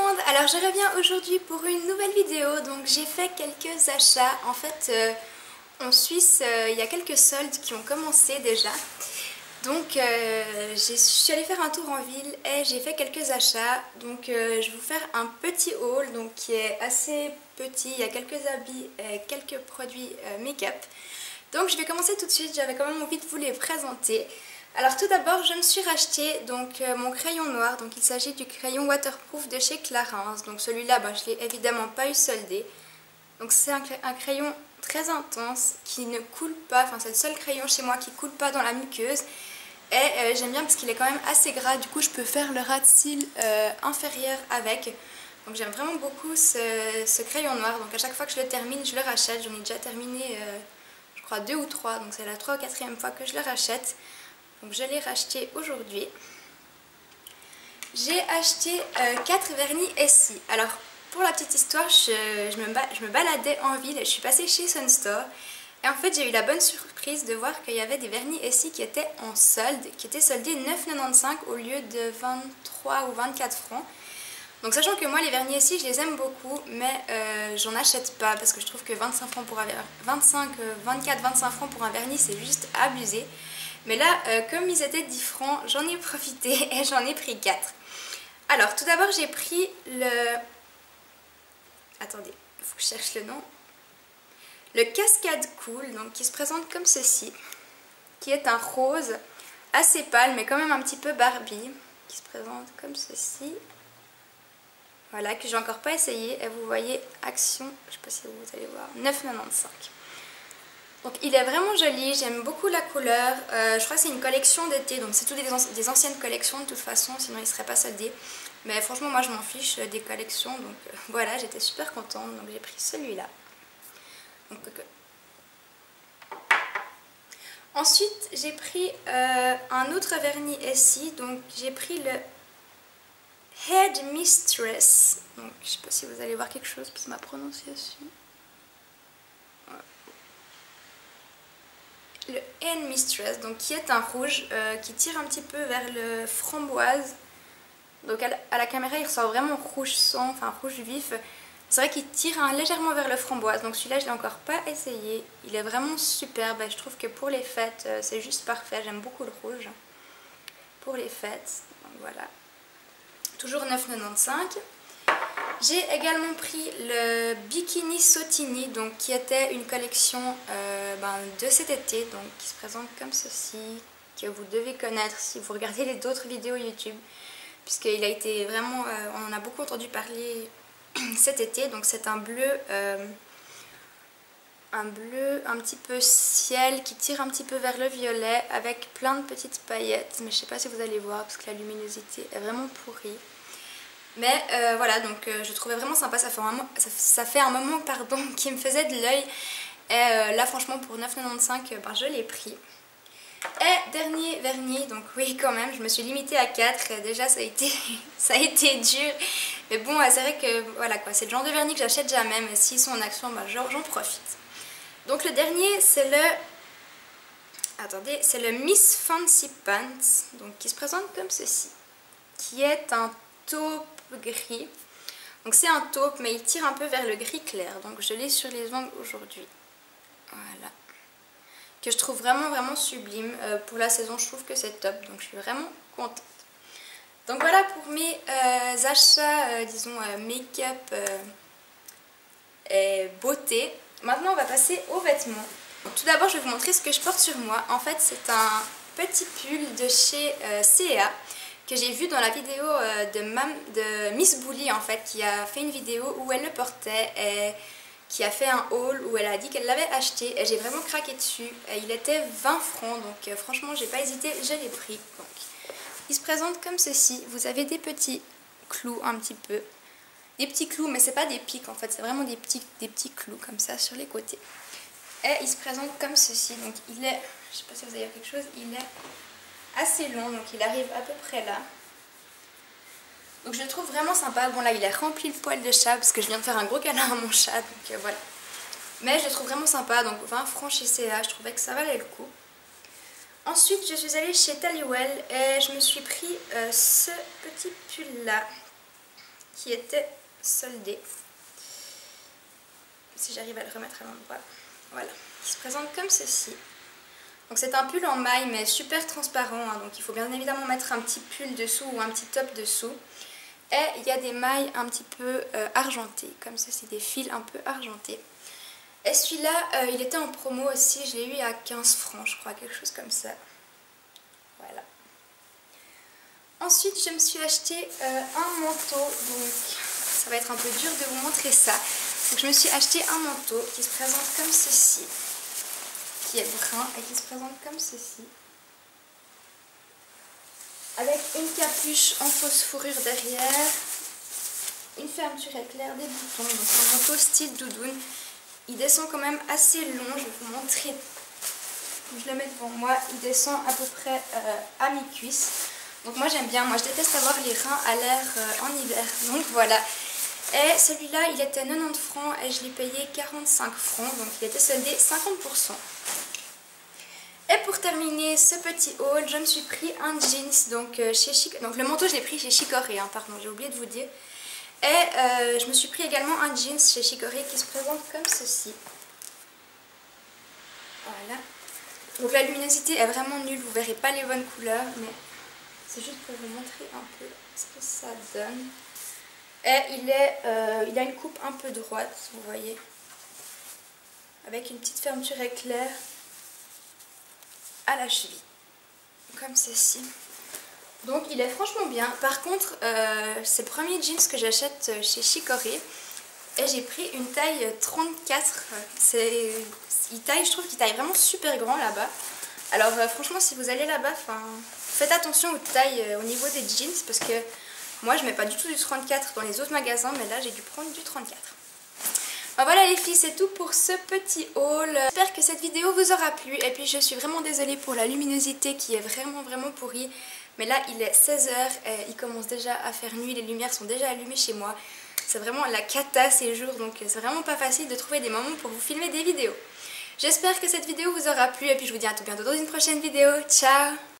monde, alors je reviens aujourd'hui pour une nouvelle vidéo. Donc j'ai fait quelques achats. En fait en Suisse il y a quelques soldes qui ont commencé déjà. Donc je suis allée faire un tour en ville et j'ai fait quelques achats. Donc je vais vous faire un petit haul donc, qui est assez petit. Il y a quelques habits et quelques produits make-up. Donc je vais commencer tout de suite, j'avais quand même envie de vous les présenter. Alors tout d'abord je me suis racheté donc, mon crayon noir, donc il s'agit du crayon waterproof de chez Clarins. Donc celui-là je ne l'ai évidemment pas eu soldé. Donc c'est un crayon très intense qui ne coule pas, enfin c'est le seul crayon chez moi qui ne coule pas dans la muqueuse. Et j'aime bien parce qu'il est quand même assez gras, du coup je peux faire le ras de cils inférieur avec. Donc j'aime vraiment beaucoup ce crayon noir, donc à chaque fois que je le termine je le rachète. J'en ai déjà terminé je crois 2 ou 3, donc c'est la 3 ou 4e fois que je le rachète. Donc je l'ai racheté aujourd'hui. J'ai acheté 4 vernis Essie. Alors pour la petite histoire, je me baladais en ville et je suis passée chez Sunstore. Et en fait j'ai eu la bonne surprise de voir qu'il y avait des vernis Essie qui étaient en solde, qui étaient soldés 9,95 au lieu de 23 ou 24 francs. Donc sachant que moi les vernis Essie je les aime beaucoup, mais j'en achète pas parce que je trouve que 24-25 francs pour un vernis c'est juste abusé. Mais là comme ils étaient 10 francs j'en ai profité et j'en ai pris 4. Alors tout d'abord j'ai pris le... Attendez, il faut que je cherche le nom. Le Cascade Cool, donc qui se présente comme ceci, qui est un rose assez pâle mais quand même un petit peu Barbie, qui se présente comme ceci. Voilà, que j'ai encore pas essayé. Et vous voyez, action, je sais pas si vous allez voir, 9,95. Donc il est vraiment joli, j'aime beaucoup la couleur. Je crois que c'est une collection d'été, donc c'est toutes des anciennes collections de toute façon, sinon il serait pas soldé. Mais franchement moi je m'en fiche des collections, donc voilà, j'étais super contente, donc j'ai pris celui-là. Ensuite j'ai pris un autre vernis Essie, donc j'ai pris le Head Mistress, donc je sais pas si vous allez voir quelque chose pour ma prononciation. Le Head Mistress, donc qui est un rouge qui tire un petit peu vers le framboise. Donc à la caméra il ressort vraiment rouge sang, enfin rouge vif. C'est vrai qu'il tire légèrement vers le framboise, donc celui-là je l'ai encore pas essayé. Il est vraiment superbe et je trouve que pour les fêtes c'est juste parfait, j'aime beaucoup le rouge. Pour les fêtes, donc voilà. Toujours 9,95. J'ai également pris le Bikini Sotini, donc qui était une collection de cet été, donc qui se présente comme ceci, que vous devez connaître si vous regardez les d'autres vidéos YouTube, puisqu'il a été vraiment, on en a beaucoup entendu parler cet été. Donc c'est un bleu un petit peu ciel qui tire un petit peu vers le violet avec plein de petites paillettes, mais je sais pas si vous allez voir parce que la luminosité est vraiment pourrie. Mais voilà, donc je trouvais vraiment sympa, ça fait un moment pardon, qui me faisait de l'œil. Et là franchement pour 9,95 je l'ai pris. Et dernier vernis, donc oui quand même, je me suis limitée à 4 et déjà ça a été dur. Mais bon, c'est vrai que voilà quoi, c'est le genre de vernis que j'achète jamais, mais s'ils sont en action, j'en profite. Donc le dernier c'est le... Attendez, c'est le Miss Fancy Pants, donc qui se présente comme ceci. Qui est un taupe gris. Donc c'est un taupe mais il tire un peu vers le gris clair. Donc je l'ai sur les ongles aujourd'hui. Voilà. Que je trouve vraiment sublime. Pour la saison je trouve que c'est top. Donc je suis vraiment contente. Donc voilà pour mes achats, disons make-up et beauté. Maintenant on va passer aux vêtements. Donc, tout d'abord je vais vous montrer ce que je porte sur moi. En fait c'est un petit pull de chez C&A que j'ai vu dans la vidéo de Miss Bully en fait, qui a fait une vidéo où elle le portait et qui a fait un haul où elle a dit qu'elle l'avait acheté et j'ai vraiment craqué dessus. Et il était 20 francs, donc franchement j'ai pas hésité, je l'ai pris. Donc, il se présente comme ceci, vous avez des petits clous un petit peu, des petits clous mais c'est pas des pics en fait, c'est vraiment des petits clous comme ça sur les côtés. Et il se présente comme ceci, donc il est, je sais pas si vous avez quelque chose, il est assez long, donc il arrive à peu près là. Donc je le trouve vraiment sympa. Bon là il est rempli de poils de chat parce que je viens de faire un gros câlin à mon chat, donc voilà. Mais je le trouve vraiment sympa, donc 20 francs chez C&A, je trouvais que ça valait le coup. Ensuite je suis allée chez Taliwell et je me suis pris ce petit pull là, qui était soldé. Si j'arrive à le remettre à l'endroit. Voilà, qui se présente comme ceci. Donc c'est un pull en maille mais super transparent, hein, donc il faut bien évidemment mettre un petit pull dessous ou un petit top dessous. Et il y a des mailles un petit peu argentées, comme ceci, des fils un peu argentés. Et celui-là, il était en promo aussi, je l'ai eu à 15 francs je crois, quelque chose comme ça. Voilà. Ensuite je me suis acheté un manteau, donc ça va être un peu dur de vous montrer ça. Donc je me suis acheté un manteau qui se présente comme ceci, qui est brun et qui se présente comme ceci. Avec une capuche en fausse fourrure derrière, une fermeture éclair, des boutons, donc un manteau style doudoune. Il descend quand même assez long, je vais vous montrer. Je le mets devant moi, il descend à peu près à mi-cuisse. Donc moi j'aime bien, moi je déteste avoir les reins à l'air en hiver, donc voilà. Et celui-là il était 90 francs et je l'ai payé 45 francs, donc il était soldé 50%. Et pour terminer ce petit haul, je me suis pris un jeans donc, chez Chic... donc le manteau je l'ai pris chez Chicorée, hein, pardon, j'ai oublié de vous dire. Et je me suis pris également un jeans chez Chicorée qui se présente comme ceci. Voilà. Donc la luminosité est vraiment nulle, vous verrez pas les bonnes couleurs, mais c'est juste pour vous montrer un peu ce que ça donne. Et il a une coupe un peu droite, vous voyez, avec une petite fermeture éclair à la cheville, comme ceci. Donc il est franchement bien. Par contre, c'est le premier jeans que j'achète chez Chicorée. Et j'ai pris une taille 34. Je trouve qu'il taille vraiment super grand là-bas. Alors franchement, si vous allez là-bas, faites attention aux tailles au niveau des jeans. Parce que moi, je mets pas du tout du 34 dans les autres magasins. Mais là, j'ai dû prendre du 34. Enfin, voilà les filles, c'est tout pour ce petit haul. J'espère que cette vidéo vous aura plu. Et puis, je suis vraiment désolée pour la luminosité qui est vraiment pourrie. Mais là, il est 16 h et il commence déjà à faire nuit. Les lumières sont déjà allumées chez moi. C'est vraiment la cata ces jours, donc c'est vraiment pas facile de trouver des moments pour vous filmer des vidéos. J'espère que cette vidéo vous aura plu et puis je vous dis à tout bientôt dans une prochaine vidéo. Ciao!